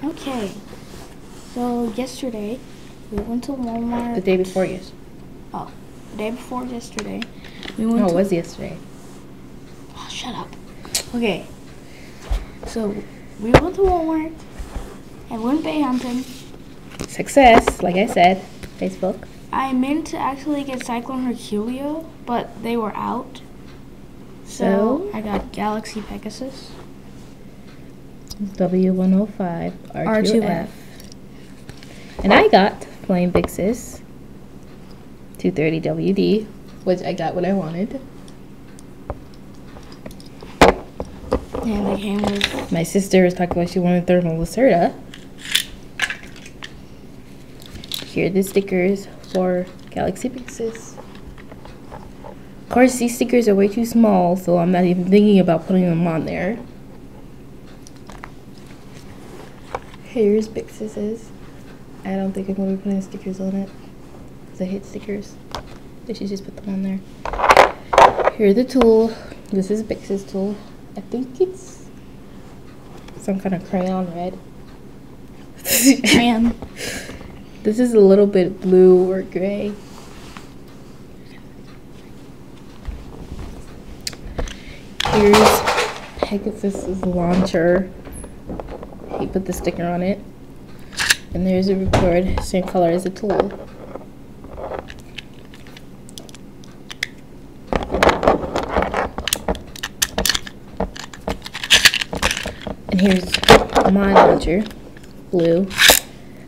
Okay, so yesterday we went to Walmart. The day before yesterday. Oh, the day before yesterday. We went No, to... it was yesterday. Oh, shut up. Okay, so we went to Walmart and went bay hunting. Success, like I said, Facebook. I meant to actually get Cyclone Herculeo, but they were out. So I got Galaxy Pegasus W105R2F. And I got plain Byxis 230WD, which I got what I wanted. And they came with... My sister was talking about she wanted thermal Lacerda. Here are the stickers for Galaxy Byxis. Of course, these stickers are way too small, so I'm not even thinking about putting them on there. Here's Byxis's. I don't think I'm going to be putting stickers on it, because I hate stickers. I should just put them on there. Here's the tool. This is Byxis tool. I think it's some kind of crayon red. Crayon. This is a little bit blue or gray. Here's Pegasus's launcher. He put the sticker on it. And there's a ripcord, same color as the tool. And here's my launcher, blue.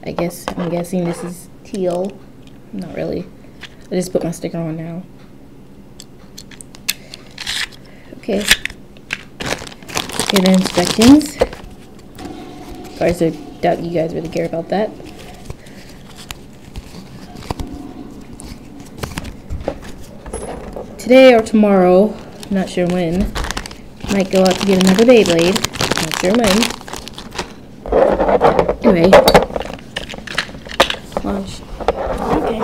I'm guessing this is teal. Not really. I just put my sticker on now. Okay. Okay, the instructions. Of course, I doubt you guys really care about that. Today or tomorrow, not sure when, might go out to get another Beyblade. Not sure when. Anyway. Launch. Okay.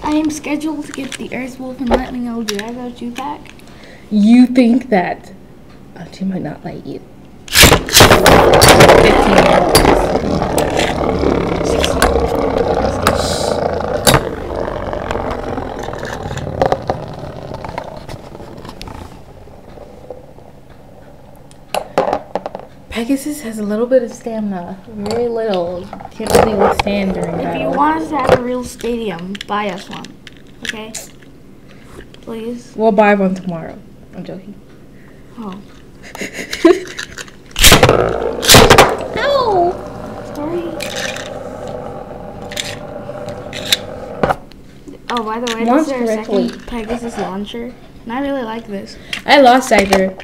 I am scheduled to get the Earth Wolf and Lightning Drago 2-pack. You think that she might not like you. Pegasus has a little bit of stamina, very little. Can't really withstand during battle. If you want us to have a real stadium, buy us one. Okay? Please. We'll buy one tomorrow. I'm joking. Oh. Ow! Sorry. Oh, by the way, Launch this is our correctly. second Pegasus launcher. And I really like this. I lost Cyber.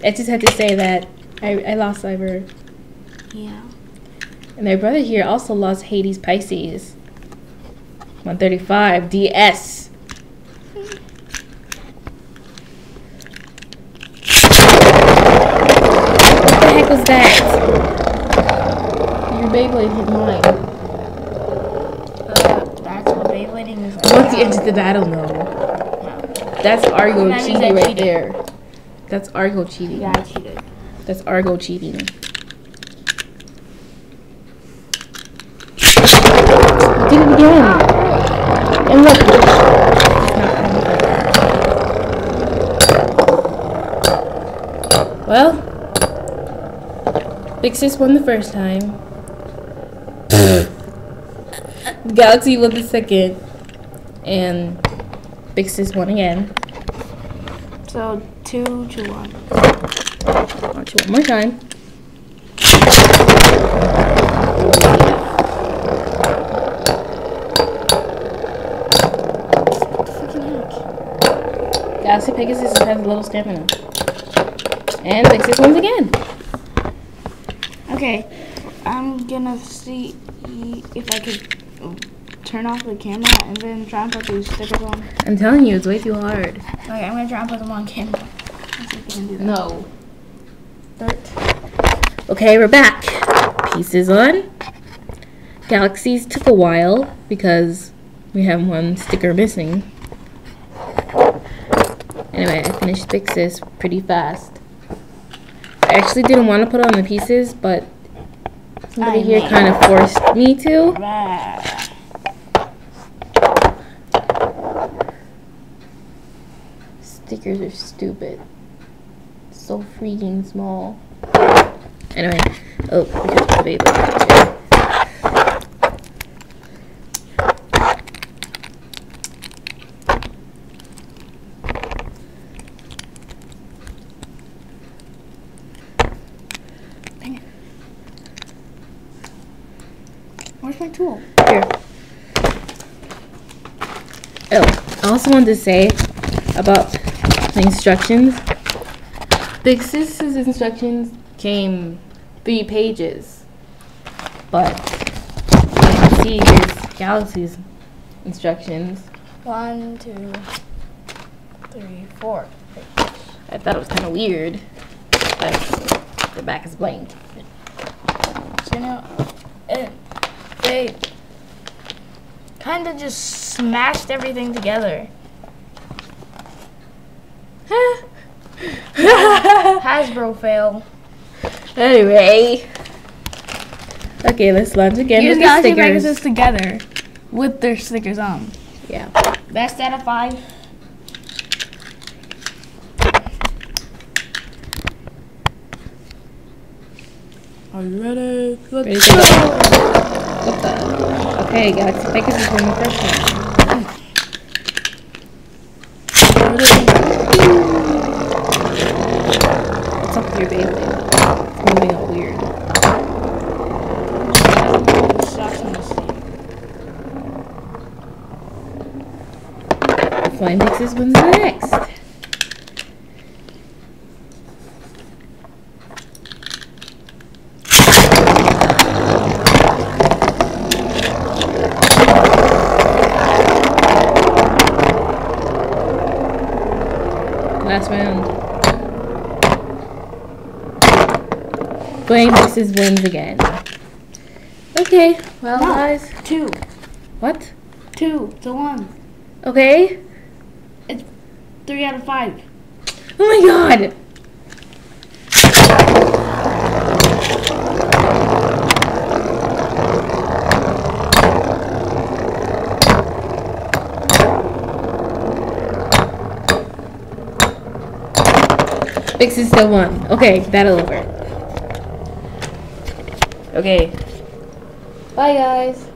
I just had to say that. I lost Cyber. Yeah. And my brother here also lost Hades Pisces 135 DS. What the heck was that? Your Beyblade hit mine. That's what Beyblading is like. Once you enter the battle, no. That's Argo That means cheating I right cheated. there. That's Argo cheating. Yeah, I cheated. That's Argo cheating. Did it again. And look. Well, Byxis won the first time. Galaxy won the second. And Byxis won again. So, 2-1. Launch it one more time. Galaxy Pegasus has a little stamina. And Byxis wins again. Okay, I'm gonna see if I could turn off the camera and then try and put these stickers on. I'm telling you, it's way too hard. Okay, I'm gonna try and put them on camera. Let's see if I can do that. No. Okay, we're back. Pieces on. Galaxies took a while because we have one sticker missing. Anyway, I finished Byxis pretty fast. I actually didn't want to put on the pieces, but Somebody here kind of forced me to. Stickers are stupid. So freaking small. Anyway, oh, we got the baby. Dang it. Where's my tool? Here. Oh, I also wanted to say about the instructions. Byxis' instructions came 3 pages, but you can see here's Galaxy's instructions. 1, 2, 3, 4. I thought it was kind of weird, but the back is blank. So, you know, they kind of just smashed everything together. Hasbro fail. Anyway, okay, let's launch again Use with the Galaxy stickers. Pegasus together with their stickers on. Yeah. Best out of 5. Are you ready? Let's Ready to go. What the? Okay, Galaxy Pegasus won the first one. What's up with your beyblade? It's moving all weird. Flying Byxis wins the next. Last round. Flying Byxis wins again. Okay, well, No. guys. 2. What? 2 to 1. Okay. It's 3 out of 5. Oh my god! Byxis still won. Okay, battle over. Okay. Bye, guys.